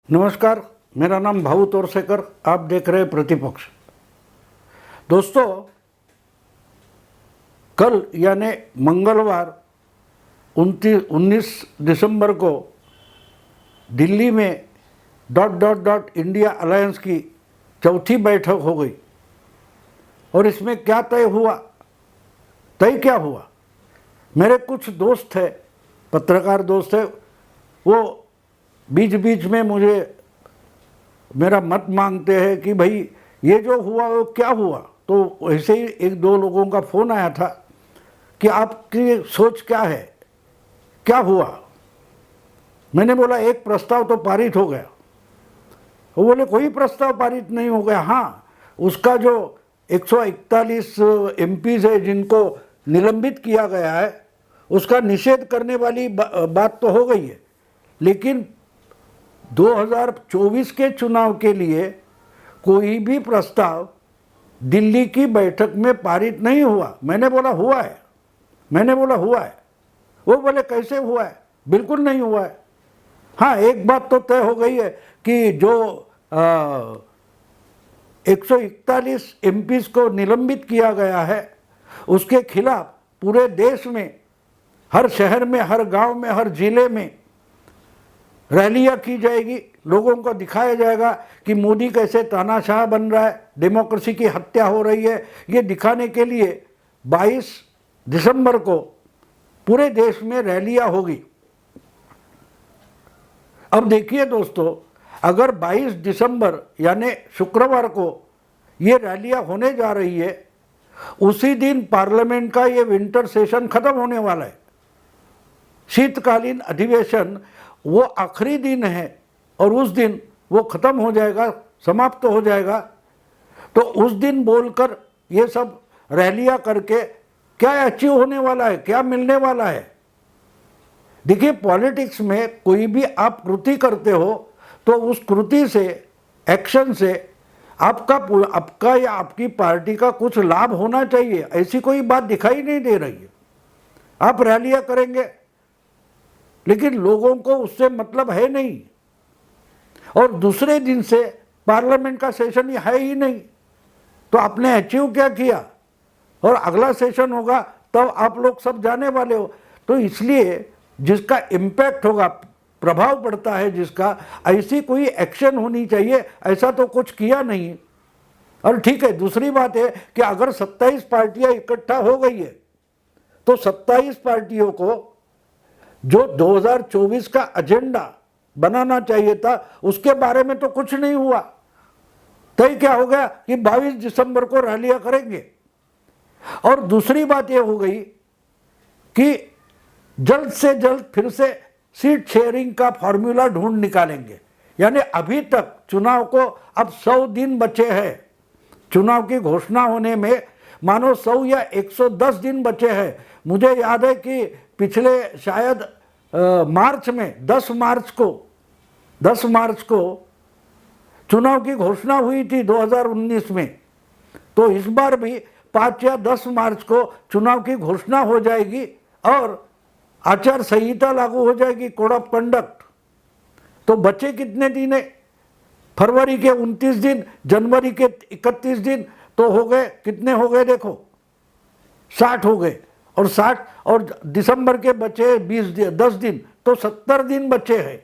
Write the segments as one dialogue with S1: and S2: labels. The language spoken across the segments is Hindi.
S1: नमस्कार, मेरा नाम भाऊ तोरसेकर। आप देख रहे हैं प्रतिपक्ष। दोस्तों, कल यानी मंगलवार 19 दिसंबर को दिल्ली में इंडिया अलायंस की चौथी बैठक हो गई। और इसमें क्या तय हुआ? तय क्या हुआ? मेरे कुछ दोस्त है, पत्रकार दोस्त है, वो बीच बीच में मुझे मेरा मत मांगते हैं कि भाई ये जो हुआ वो क्या हुआ। तो ऐसे ही एक दो लोगों का फ़ोन आया था कि आपकी सोच क्या है, क्या हुआ। मैंने बोला एक प्रस्ताव तो पारित हो गया। वो बोले कोई प्रस्ताव पारित नहीं हो गया। हाँ, उसका जो 141 एमपीज है जिनको निलंबित किया गया है, उसका निषेध करने वाली बात तो हो गई है, लेकिन 2024 के चुनाव के लिए कोई भी प्रस्ताव दिल्ली की बैठक में पारित नहीं हुआ। मैंने बोला हुआ है, मैंने बोला हुआ है। वो बोले कैसे हुआ है? बिल्कुल नहीं हुआ है। हाँ, एक बात तो तय हो गई है कि जो 141 एमपीज को निलंबित किया गया है, उसके खिलाफ पूरे देश में, हर शहर में, हर गांव में, हर जिले में रैलियां की जाएगी। लोगों को दिखाया जाएगा कि मोदी कैसे तानाशाह बन रहा है, डेमोक्रेसी की हत्या हो रही है। ये दिखाने के लिए 22 दिसंबर को पूरे देश में रैलियां होगी। अब देखिए दोस्तों, अगर 22 दिसंबर यानी शुक्रवार को ये रैलियां होने जा रही है, उसी दिन पार्लियामेंट का ये विंटर सेशन खत्म होने वाला है। शीतकालीन अधिवेशन वो आखिरी दिन है और उस दिन वो खत्म हो जाएगा, समाप्त हो जाएगा। तो उस दिन बोलकर ये सब रैलियां करके क्या अचीव होने वाला है, क्या मिलने वाला है? देखिए, पॉलिटिक्स में कोई भी आप कृति करते हो तो उस कृति से, एक्शन से आपका या आपकी पार्टी का कुछ लाभ होना चाहिए। ऐसी कोई बात दिखाई नहीं दे रही है। आप रैलियां करेंगे लेकिन लोगों को उससे मतलब है नहीं, और दूसरे दिन से पार्लियामेंट का सेशन है ही नहीं। तो आपने अचीव क्या किया? और अगला सेशन होगा तब आप लोग सब जाने वाले हो। तो इसलिए जिसका इम्पैक्ट होगा, प्रभाव पड़ता है जिसका, ऐसी कोई एक्शन होनी चाहिए। ऐसा तो कुछ किया नहीं। और ठीक है, दूसरी बात है कि अगर 27 पार्टियां इकट्ठा हो गई है तो 27 पार्टियों को जो 2024 का एजेंडा बनाना चाहिए था, उसके बारे में तो कुछ नहीं हुआ। तय क्या हो गया कि 22 दिसंबर को रैलियां करेंगे। और दूसरी बात यह हो गई कि जल्द से जल्द फिर से सीट शेयरिंग का फॉर्मूला ढूंढ निकालेंगे। यानी अभी तक चुनाव को अब 100 दिन बचे हैं, चुनाव की घोषणा होने में मानो 100 या 110 दिन बचे हैं। मुझे याद है कि पिछले शायद मार्च में 10 मार्च को चुनाव की घोषणा हुई थी 2019 में। तो इस बार भी 5 या 10 मार्च को चुनाव की घोषणा हो जाएगी और आचार संहिता लागू हो जाएगी, कोड ऑफ कंडक्ट। तो बचे कितने दिन है? फरवरी के 29 दिन, जनवरी के 31 दिन, तो हो गए कितने हो गए? देखो 60 हो गए। और 60 और दिसंबर के बचे 10 दिन, तो 70 दिन बचे हैं।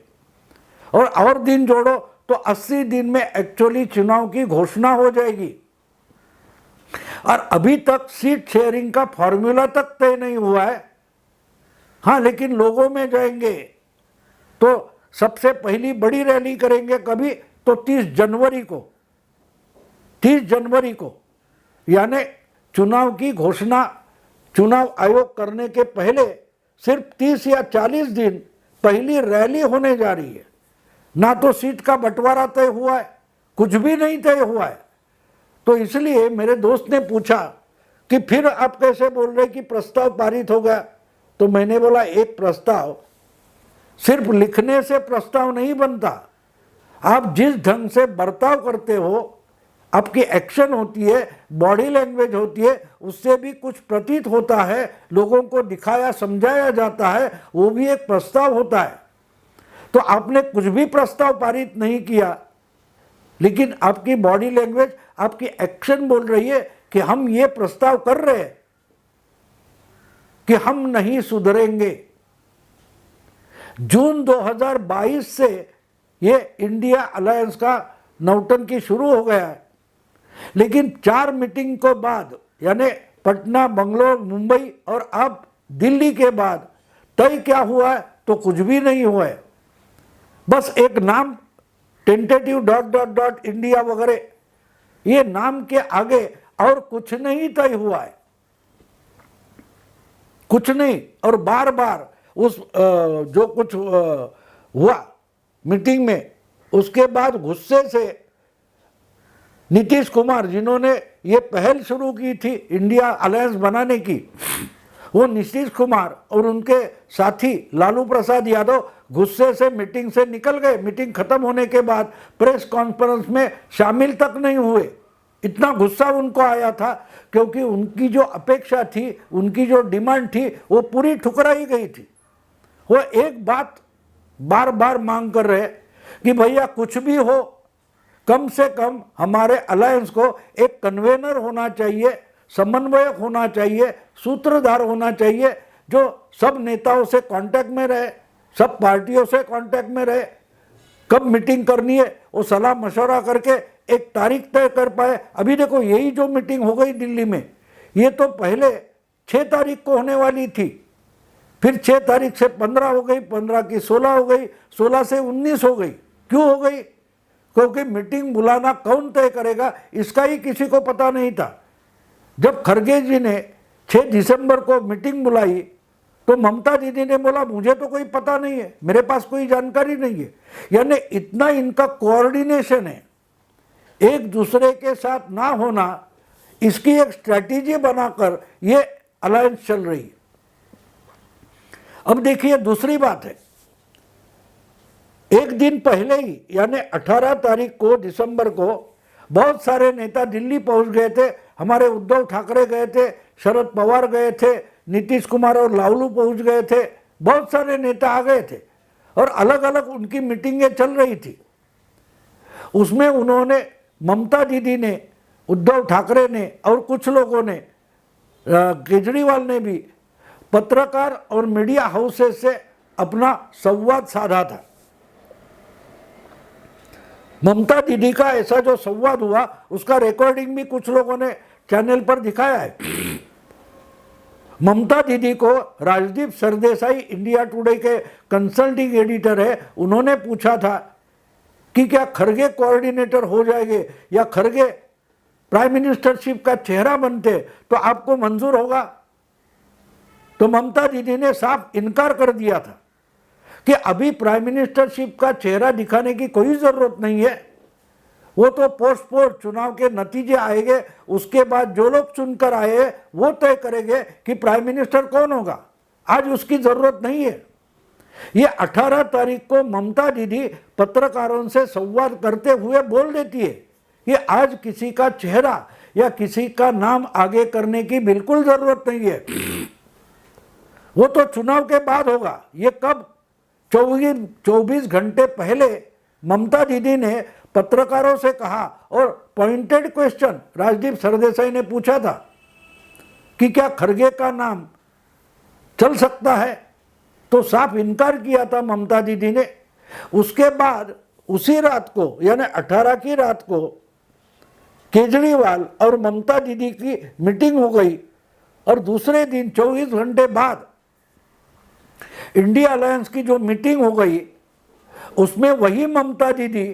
S1: और दिन जोड़ो तो 80 दिन में एक्चुअली चुनाव की घोषणा हो जाएगी। और अभी तक सीट शेयरिंग का फॉर्मूला तक तय नहीं हुआ है। हाँ, लेकिन लोगों में जाएंगे तो सबसे पहली बड़ी रैली करेंगे कभी तो 30 जनवरी को, यानी चुनाव की घोषणा चुनाव आयोग करने के पहले सिर्फ 30 या 40 दिन पहली रैली होने जा रही है। ना तो सीट का बंटवारा तय हुआ है, कुछ भी नहीं तय हुआ है। तो इसलिए मेरे दोस्त ने पूछा कि फिर आप कैसे बोल रहे कि प्रस्ताव पारित हो गया? तो मैंने बोला एक प्रस्ताव सिर्फ लिखने से प्रस्ताव नहीं बनता। आप जिस ढंग से बर्ताव करते हो, आपकी एक्शन होती है, बॉडी लैंग्वेज होती है, उससे भी कुछ प्रतीत होता है, लोगों को दिखाया समझाया जाता है, वो भी एक प्रस्ताव होता है। तो आपने कुछ भी प्रस्ताव पारित नहीं किया, लेकिन आपकी बॉडी लैंग्वेज, आपकी एक्शन बोल रही है कि हम ये प्रस्ताव कर रहे हैं कि हम नहीं सुधरेंगे। जून 2022 से ये इंडिया अलायंस का नौटंकी शुरू हो गया है, लेकिन 4 मीटिंग के बाद, यानी पटना, बंगलोर, मुंबई और अब दिल्ली के बाद तय क्या हुआ है? तो कुछ भी नहीं हुआ है। बस एक नाम, टेंटेटिव ... इंडिया वगैरह, ये नाम के आगे और कुछ नहीं तय हुआ है, कुछ नहीं। और बार बार उस जो कुछ हुआ मीटिंग में, उसके बाद गुस्से से नीतीश कुमार, जिन्होंने ये पहल शुरू की थी इंडिया अलायंस बनाने की, वो नीतीश कुमार और उनके साथी लालू प्रसाद यादव गुस्से से मीटिंग से निकल गए। मीटिंग खत्म होने के बाद प्रेस कॉन्फ्रेंस में शामिल तक नहीं हुए। इतना गुस्सा उनको आया था, क्योंकि उनकी जो अपेक्षा थी, उनकी जो डिमांड थी, वो पूरी ठुकराई गई थी। वो एक बात बार बार मांग कर रहे कि भैया कुछ भी हो, कम से कम हमारे अलायंस को एक कन्वेनर होना चाहिए, समन्वयक होना चाहिए, सूत्रधार होना चाहिए, जो सब नेताओं से कांटेक्ट में रहे, सब पार्टियों से कांटेक्ट में रहे, कब मीटिंग करनी है वो सलाह मशवरा करके एक तारीख तय कर पाए। अभी देखो, यही जो मीटिंग हो गई दिल्ली में, ये तो पहले 6 तारीख को होने वाली थी, फिर 6 तारीख से 15 हो गई, 15 की 16 हो गई, 16 से 19 हो गई। क्यों हो गई? क्योंकि मीटिंग बुलाना कौन तय करेगा, इसका ही किसी को पता नहीं था। जब खड़गे जी ने 6 दिसंबर को मीटिंग बुलाई, तो ममता दीदी ने बोला मुझे तो कोई पता नहीं है, मेरे पास कोई जानकारी नहीं है। यानी इतना इनका कोऑर्डिनेशन है, एक दूसरे के साथ ना होना, इसकी एक स्ट्रैटेजी बनाकर ये अलायंस चल रही है। अब देखिए, दूसरी बात है, एक दिन पहले ही, यानी 18 तारीख को दिसंबर को, बहुत सारे नेता दिल्ली पहुंच गए थे। हमारे उद्धव ठाकरे गए थे, शरद पवार गए थे, नीतीश कुमार और लालू पहुंच गए थे, बहुत सारे नेता आ गए थे और अलग अलग उनकी मीटिंगें चल रही थी। उसमें उन्होंने, ममता दीदी ने, उद्धव ठाकरे ने और कुछ लोगों ने, केजरीवाल ने भी पत्रकार और मीडिया हाउसेस से अपना संवाद साधा था। ममता दीदी का ऐसा जो संवाद हुआ, उसका रिकॉर्डिंग भी कुछ लोगों ने चैनल पर दिखाया है। ममता दीदी को राजदीप सरदेसाई, इंडिया टुडे के कंसल्टिंग एडिटर है, उन्होंने पूछा था कि क्या खड़गे कोऑर्डिनेटर हो जाएंगे या खड़गे प्राइम मिनिस्टरशिप का चेहरा बनते तो आपको मंजूर होगा? तो ममता दीदी ने साफ इनकार कर दिया था कि अभी प्राइम मिनिस्टरशिप का चेहरा दिखाने की कोई जरूरत नहीं है, वो तो पोस्ट चुनाव के नतीजे आएंगे, उसके बाद जो लोग चुनकर आए वो तय करेंगे कि प्राइम मिनिस्टर कौन होगा, आज उसकी जरूरत नहीं है। ये 18 तारीख को ममता दीदी पत्रकारों से संवाद करते हुए बोल देती है, ये आज किसी का चेहरा या किसी का नाम आगे करने की बिल्कुल जरूरत नहीं है, वो तो चुनाव के बाद होगा। ये कब? 24 घंटे पहले ममता दीदी ने पत्रकारों से कहा, और पॉइंटेड क्वेश्चन राजदीप सरदेसाई ने पूछा था कि क्या खड़गे का नाम चल सकता है, तो साफ इनकार किया था ममता दीदी ने। उसके बाद उसी रात को, यानी 18 की रात को, केजरीवाल और ममता दीदी की मीटिंग हो गई, और दूसरे दिन 24 घंटे बाद इंडिया अलायंस की जो मीटिंग हो गई, उसमें वही ममता दीदी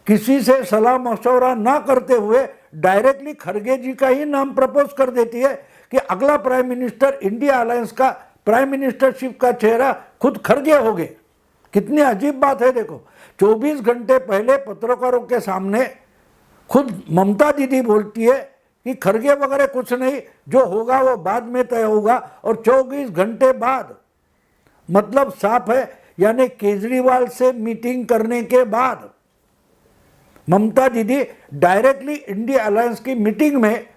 S1: किसी से सलाह मशवरा ना करते हुए डायरेक्टली खड़गे जी का ही नाम प्रपोज कर देती है कि अगला प्राइम मिनिस्टर इंडिया अलायंस का प्राइम मिनिस्टरशिप का चेहरा खुद खड़गे हो गए। कितनी अजीब बात है। देखो, 24 घंटे पहले पत्रकारों के सामने खुद ममता दीदी बोलती है कि खड़गे वगैरह कुछ नहीं, जो होगा वो बाद में तय होगा, और 24 घंटे बाद, मतलब साफ है, यानी केजरीवाल से मीटिंग करने के बाद ममता दीदी डायरेक्टली इंडिया अलायंस की मीटिंग में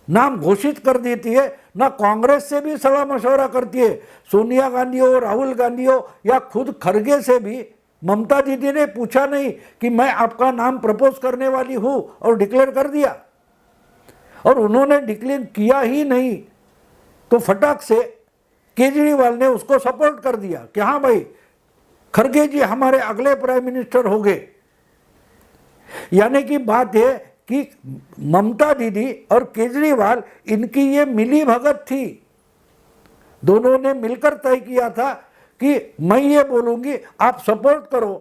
S1: नाम घोषित कर देती है, ना कांग्रेस से भी सलाह मशवरा करती है। सोनिया गांधी हो, राहुल गांधी हो या खुद खड़गे से भी ममता दीदी ने पूछा नहीं कि मैं आपका नाम प्रपोज करने वाली हूं और डिक्लेयर कर दिया। और उन्होंने डिक्लेयर किया ही नहीं तो फटाक से केजरीवाल ने उसको सपोर्ट कर दिया कि हाँ भाई खड़गे जी हमारे अगले प्राइम मिनिस्टर हो गए। यानी कि बात है कि ममता दीदी और केजरीवाल इनकी ये मिली भगत थी, दोनों ने मिलकर तय किया था कि मैं ये बोलूंगी आप सपोर्ट करो।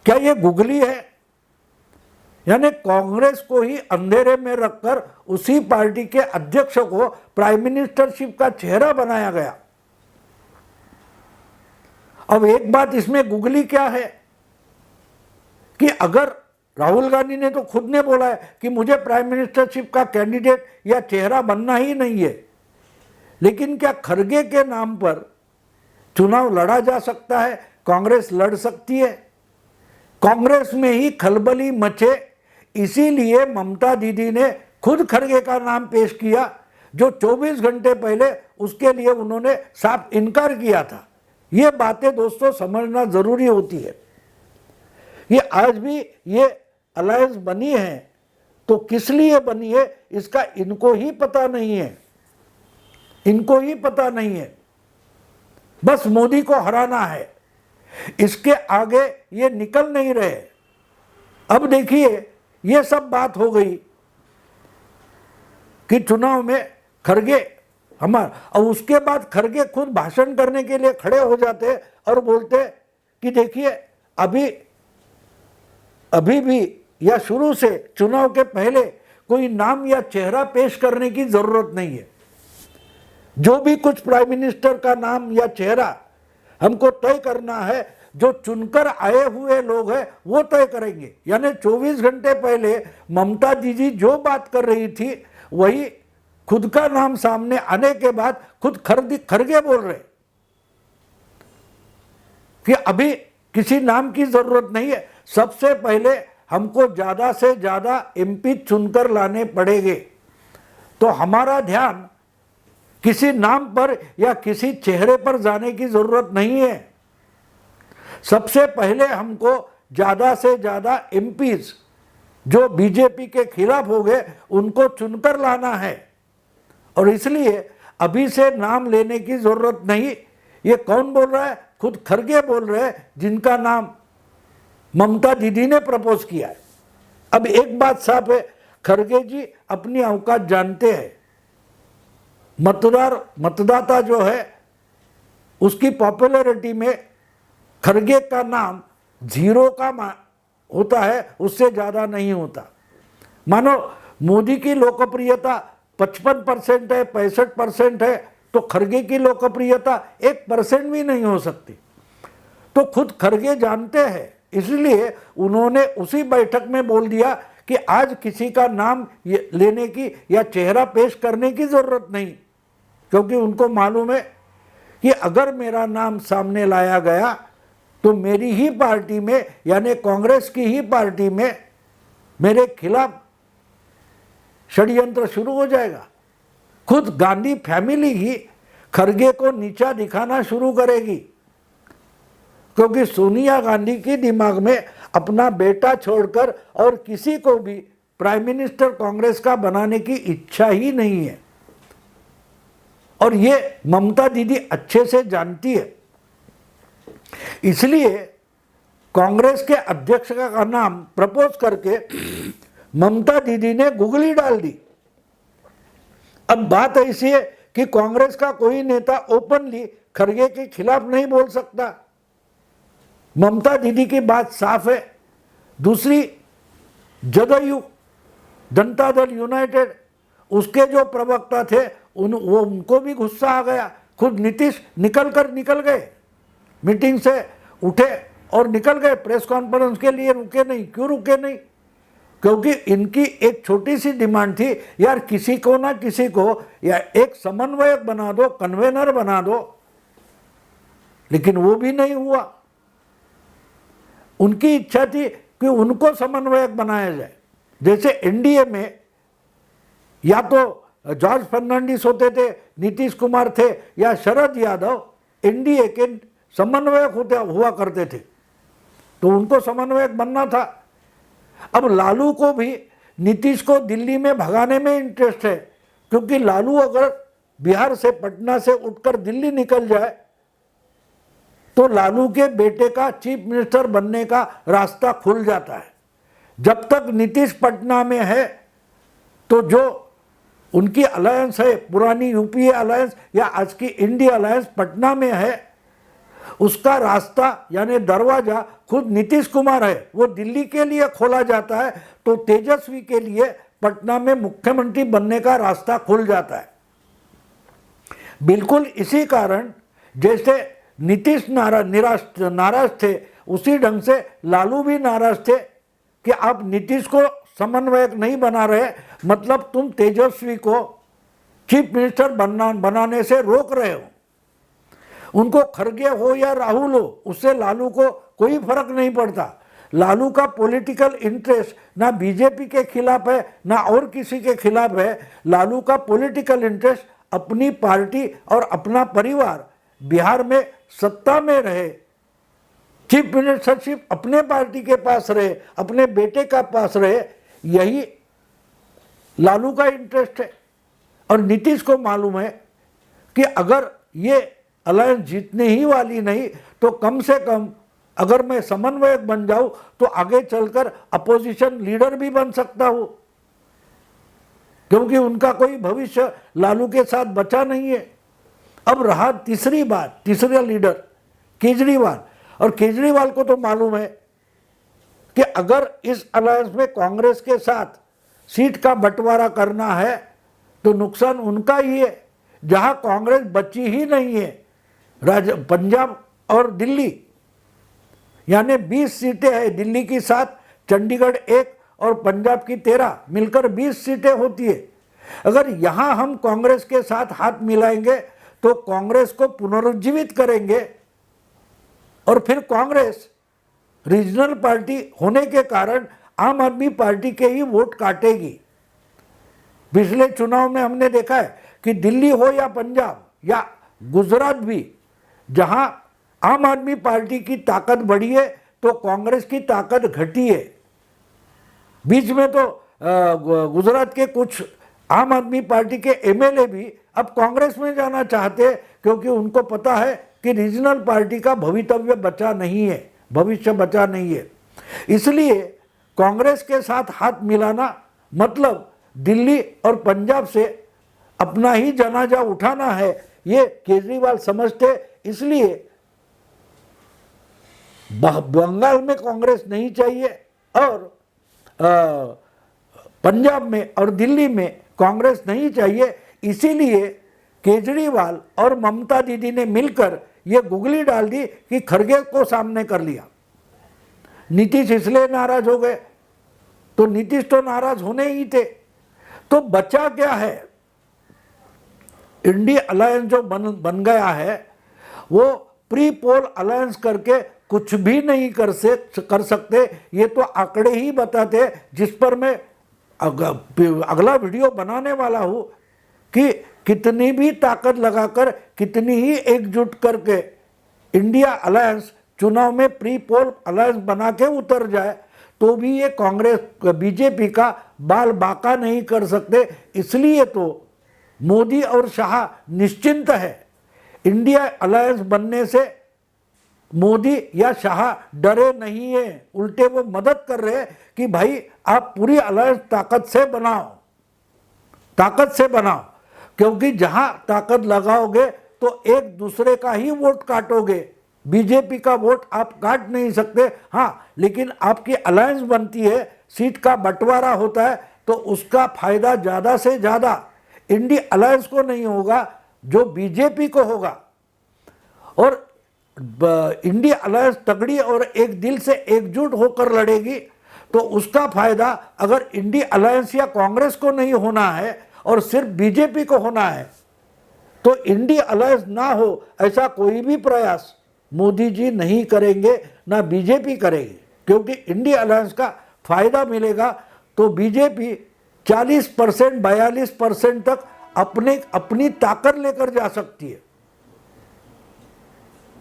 S1: क्या ये गुगली है? यानी कांग्रेस को ही अंधेरे में रखकर उसी पार्टी के अध्यक्ष को प्राइम मिनिस्टरशिप का चेहरा बनाया गया। अब एक बात इसमें गुगली क्या है कि अगर राहुल गांधी ने तो खुद ने बोला है कि मुझे प्राइम मिनिस्टरशिप का कैंडिडेट या चेहरा बनना ही नहीं है, लेकिन क्या खड़गे के नाम पर चुनाव लड़ा जा सकता है? कांग्रेस लड़ सकती है। कांग्रेस में ही खलबली मचे, इसीलिए ममता दीदी ने खुद खड़गे का नाम पेश किया, जो 24 घंटे पहले उसके लिए उन्होंने साफ इनकार किया था। ये बातें दोस्तों समझना जरूरी होती है। ये आज भी ये अलायंस बनी है तो किस लिए बनी है इसका इनको ही पता नहीं है, इनको ही पता नहीं है। बस मोदी को हराना है, इसके आगे ये निकल नहीं रहे। अब देखिए ये सब बात हो गई कि चुनाव में खड़गे और उसके बाद खड़गे खुद भाषण करने के लिए खड़े हो जाते और बोलते कि देखिए अभी भी या शुरू से चुनाव के पहले कोई नाम या चेहरा पेश करने की जरूरत नहीं है। जो भी कुछ प्राइम मिनिस्टर का नाम या चेहरा हमको तय करना है, जो चुनकर आए हुए लोग हैं वो तय करेंगे। यानी 24 घंटे पहले ममता दीदी जो बात कर रही थी वही खुद का नाम सामने आने के बाद खुद खड़गे बोल रहे कि अभी किसी नाम की जरूरत नहीं है, सबसे पहले हमको ज्यादा से ज्यादा एमपी चुनकर लाने पड़ेंगे। तो हमारा ध्यान किसी नाम पर या किसी चेहरे पर जाने की जरूरत नहीं है। सबसे पहले हमको ज्यादा से ज्यादा एमपीज जो बीजेपी के खिलाफ हो गए उनको चुनकर लाना है, और इसलिए अभी से नाम लेने की जरूरत नहीं। ये कौन बोल रहा है? खुद खड़गे बोल रहे हैं, जिनका नाम ममता दीदी ने प्रपोज किया है। अब एक बात साफ है, खड़गे जी अपनी औकात जानते हैं। मतदाता जो है उसकी पॉपुलैरिटी में खड़गे का नाम जीरो का होता है, उससे ज्यादा नहीं होता। मानो मोदी की लोकप्रियता 55% है, 65% है, तो खड़गे की लोकप्रियता 1% भी नहीं हो सकती। तो खुद खड़गे जानते हैं, इसलिए उन्होंने उसी बैठक में बोल दिया कि आज किसी का नाम लेने की या चेहरा पेश करने की जरूरत नहीं, क्योंकि उनको मालूम है कि अगर मेरा नाम सामने लाया गया तो मेरी ही पार्टी में यानी कांग्रेस की ही पार्टी में मेरे खिलाफ षड्यंत्र शुरू हो जाएगा। खुद गांधी फैमिली ही खड़गे को नीचा दिखाना शुरू करेगी, क्योंकि सोनिया गांधी के दिमाग में अपना बेटा छोड़कर और किसी को भी प्राइम मिनिस्टर कांग्रेस का बनाने की इच्छा ही नहीं है, और ये ममता दीदी अच्छे से जानती है। इसलिए कांग्रेस के अध्यक्ष का नाम प्रपोज करके ममता दीदी ने गुगली डाल दी। अब बात ऐसी है कि कांग्रेस का कोई नेता ओपनली खड़गे के खिलाफ नहीं बोल सकता। ममता दीदी की बात साफ है। दूसरी, जदयू जनता दल यूनाइटेड, उसके जो प्रवक्ता थे उनको भी गुस्सा आ गया। खुद नीतीश निकल गए, मीटिंग से उठे और निकल गए, प्रेस कॉन्फ्रेंस के लिए रुके नहीं। क्यों रुके नहीं? क्योंकि इनकी एक छोटी सी डिमांड थी, यार किसी को ना किसी को या एक समन्वयक बना दो, कन्वेनर बना दो, लेकिन वो भी नहीं हुआ। उनकी इच्छा थी कि उनको समन्वयक बनाया जाए। जैसे एनडीए में या तो जॉर्ज फर्नांडिस होते थे, नीतीश कुमार थे, या शरद यादव एनडीए के समन्वयक हुआ करते थे, तो उनको समन्वयक बनना था। अब लालू को भी नीतीश को दिल्ली में भगाने में इंटरेस्ट है, क्योंकि लालू अगर बिहार से, पटना से उठकर दिल्ली निकल जाए तो लालू के बेटे का चीफ मिनिस्टर बनने का रास्ता खुल जाता है। जब तक नीतीश पटना में है तो जो उनकी अलायंस है, पुरानी यूपीए अलायंस या आज की इंडिया अलायंस पटना में है, उसका रास्ता यानी दरवाजा खुद नीतीश कुमार है, वो दिल्ली के लिए खोला जाता है, तो तेजस्वी के लिए पटना में मुख्यमंत्री बनने का रास्ता खुल जाता है। बिल्कुल इसी कारण जैसे नीतीश नाराज थे, उसी ढंग से लालू भी नाराज थे कि आप नीतीश को समन्वयक नहीं बना रहे, मतलब तुम तेजस्वी को चीफ मिनिस्टर बनाने से रोक रहे हो। उनको खड़गे हो या राहुल हो, उससे लालू को कोई फर्क नहीं पड़ता। लालू का पॉलिटिकल इंटरेस्ट ना बीजेपी के खिलाफ है ना और किसी के खिलाफ है। लालू का पॉलिटिकल इंटरेस्ट अपनी पार्टी और अपना परिवार बिहार में सत्ता में रहे, चीफ मिनिस्टरशिप अपने पार्टी के पास रहे, अपने बेटे का पास रहे, यही लालू का इंटरेस्ट है। और नीतीश को मालूम है कि अगर ये अलायंस जीतने ही वाली नहीं तो कम से कम अगर मैं समन्वयक बन जाऊं तो आगे चलकर अपोजिशन लीडर भी बन सकता हूं, क्योंकि उनका कोई भविष्य लालू के साथ बचा नहीं है। अब रहा तीसरी बात, तीसरा लीडर केजरीवाल, और केजरीवाल को तो मालूम है कि अगर इस अलायंस में कांग्रेस के साथ सीट का बंटवारा करना है तो नुकसान उनका ही है। जहां कांग्रेस बची ही नहीं है, पंजाब और दिल्ली, यानी 20 सीटें हैं, दिल्ली की 7, चंडीगढ़ 1 और पंजाब की 13, मिलकर 20 सीटें होती है। अगर यहां हम कांग्रेस के साथ हाथ मिलाएंगे तो कांग्रेस को पुनरुज्जीवित करेंगे और फिर कांग्रेस रीजनल पार्टी होने के कारण आम आदमी पार्टी के ही वोट काटेगी। पिछले चुनाव में हमने देखा है कि दिल्ली हो या पंजाब या गुजरात भी, जहां आम आदमी पार्टी की ताकत बढ़ी है तो कांग्रेस की ताकत घटी है। बीच में तो गुजरात के कुछ आम आदमी पार्टी के एमएलए भी अब कांग्रेस में जाना चाहते हैं, क्योंकि उनको पता है कि रीजनल पार्टी का भवितव्य बचा नहीं है, भविष्य बचा नहीं है। इसलिए कांग्रेस के साथ हाथ मिलाना मतलब दिल्ली और पंजाब से अपना ही जनाजा उठाना है, ये केजरीवाल समझते। इसलिए बंगाल में कांग्रेस नहीं चाहिए और पंजाब में और दिल्ली में कांग्रेस नहीं चाहिए। इसीलिए केजरीवाल और ममता दीदी ने मिलकर ये गुगली डाल दी कि खड़गे को सामने कर लिया। नीतीश इसलिए नाराज हो गए, तो नीतीश तो नाराज होने ही थे। तो बचा क्या है? इंडिया अलायंस जो बन गया है वो प्री पोल अलायंस करके कुछ भी नहीं कर सकते। ये तो आंकड़े ही बताते, जिस पर मैं अगला वीडियो बनाने वाला हूं कि कितनी भी ताकत लगाकर, कितनी ही एकजुट करके इंडिया अलायंस चुनाव में प्री पोल अलायंस बना के उतर जाए तो भी ये कांग्रेस बीजेपी का बाल बाका नहीं कर सकते। इसलिए तो मोदी और शाह निश्चिंत है। इंडिया अलायंस बनने से मोदी या शाह डरे नहीं है, उल्टे वो मदद कर रहे हैं कि भाई आप पूरी अलायंस ताकत से बनाओ, ताकत से बनाओ, क्योंकि जहां ताकत लगाओगे तो एक दूसरे का ही वोट काटोगे। बीजेपी का वोट आप काट नहीं सकते, हाँ, लेकिन आपकी अलायंस बनती है, सीट का बंटवारा होता है, तो उसका फायदा ज़्यादा से ज़्यादा इंडिया अलायंस को नहीं होगा जो बीजेपी को होगा। और इंडिया अलायंस तगड़ी और एक दिल से एकजुट होकर लड़ेगी तो उसका फायदा अगर इंडिया अलायंस या कांग्रेस को नहीं होना है और सिर्फ बीजेपी को होना है, तो इंडिया अलायंस ना हो ऐसा कोई भी प्रयास मोदी जी नहीं करेंगे, ना बीजेपी करेगी, क्योंकि इंडिया अलायंस का फायदा मिलेगा तो बीजेपी 40%, 42% तक अपनी ताकत लेकर जा सकती है।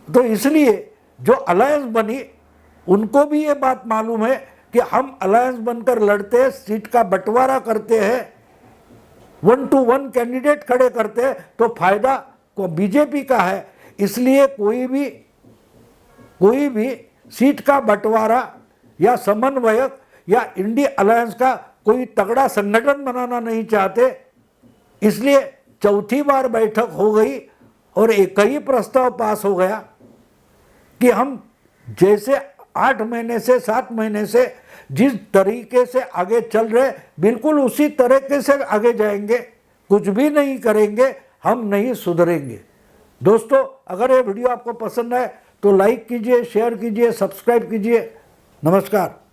S1: तो इसलिए जो अलायंस बनी उनको भी ये बात मालूम है कि हम अलायंस बनकर लड़ते हैं, सीट का बंटवारा करते हैं, 1 to 1 कैंडिडेट खड़े करते हैं, तो फायदा को बीजेपी का है। इसलिए कोई भी सीट का बंटवारा या समन्वयक या इंडिया अलायंस का कोई तगड़ा संगठन बनाना नहीं चाहते। इसलिए चौथी बार बैठक हो गई और एक ही प्रस्ताव पास हो गया कि हम जैसे 8 महीने से 7 महीने से जिस तरीके से आगे चल रहे बिल्कुल उसी तरीके से आगे जाएंगे, कुछ भी नहीं करेंगे, हम नहीं सुधरेंगे। दोस्तों, अगर ये वीडियो आपको पसंद आए तो लाइक कीजिए, शेयर कीजिए, सब्सक्राइब कीजिए। नमस्कार।